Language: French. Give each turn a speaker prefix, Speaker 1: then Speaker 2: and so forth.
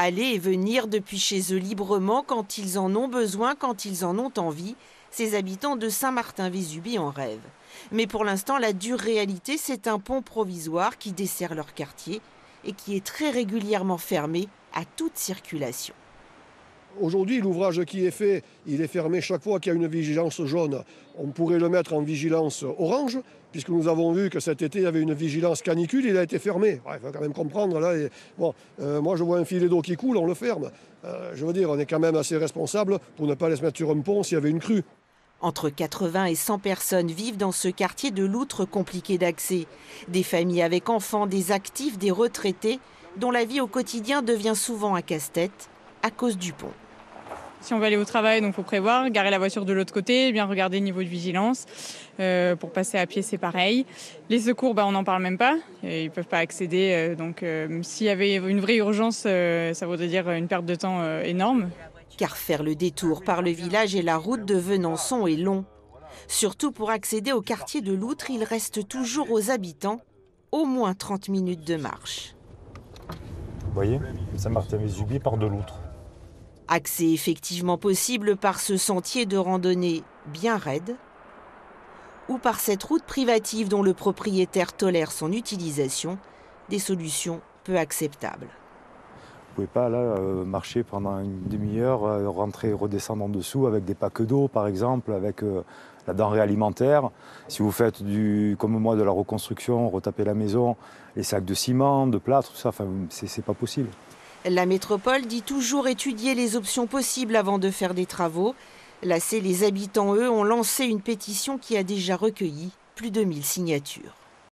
Speaker 1: Aller et venir depuis chez eux librement quand ils en ont besoin, quand ils en ont envie, ces habitants de Saint-Martin-Vésubie en rêvent. Mais pour l'instant, la dure réalité, c'est un pont provisoire qui dessert leur quartier et qui est très régulièrement fermé à toute circulation.
Speaker 2: Aujourd'hui, l'ouvrage qui est fait, il est fermé chaque fois qu'il y a une vigilance jaune. On pourrait le mettre en vigilance orange, puisque nous avons vu que cet été, il y avait une vigilance canicule, il a été fermé. Il faut quand même comprendre. Là, moi, je vois un filet d'eau qui coule, on le ferme. Je veux dire, on est quand même assez responsable pour ne pas les mettre sur un pont s'il y avait une crue.
Speaker 1: Entre 80 et 100 personnes vivent dans ce quartier de Loutre compliqué d'accès. Des familles avec enfants, des actifs, des retraités, dont la vie au quotidien devient souvent un casse-tête à cause du pont.
Speaker 3: Si on veut aller au travail, donc faut prévoir, garer la voiture de l'autre côté, bien regarder le niveau de vigilance. Pour passer à pied, c'est pareil. Les secours, on n'en parle même pas. Ils ne peuvent pas accéder. Donc s'il y avait une vraie urgence, ça voudrait dire une perte de temps énorme.
Speaker 1: Car faire le détour par le village et la route de Venançon est long. Surtout pour accéder au quartier de Loutre, il reste toujours aux habitants au moins 30 minutes de marche.
Speaker 4: Vous voyez, Saint-Martin-Vésubie part de Loutre.
Speaker 1: Accès effectivement possible par ce sentier de randonnée bien raide ou par cette route privative dont le propriétaire tolère son utilisation, des solutions peu acceptables.
Speaker 4: Vous ne pouvez pas là marcher pendant une demi-heure, rentrer et redescendre en dessous avec des packs d'eau par exemple, avec la denrée alimentaire. Si vous faites comme moi de la reconstruction, retaper la maison, les sacs de ciment, de plâtre, tout ça, c'est pas possible.
Speaker 1: La métropole dit toujours étudier les options possibles avant de faire des travaux. Lassés, les habitants, eux, ont lancé une pétition qui a déjà recueilli plus de 1000 signatures.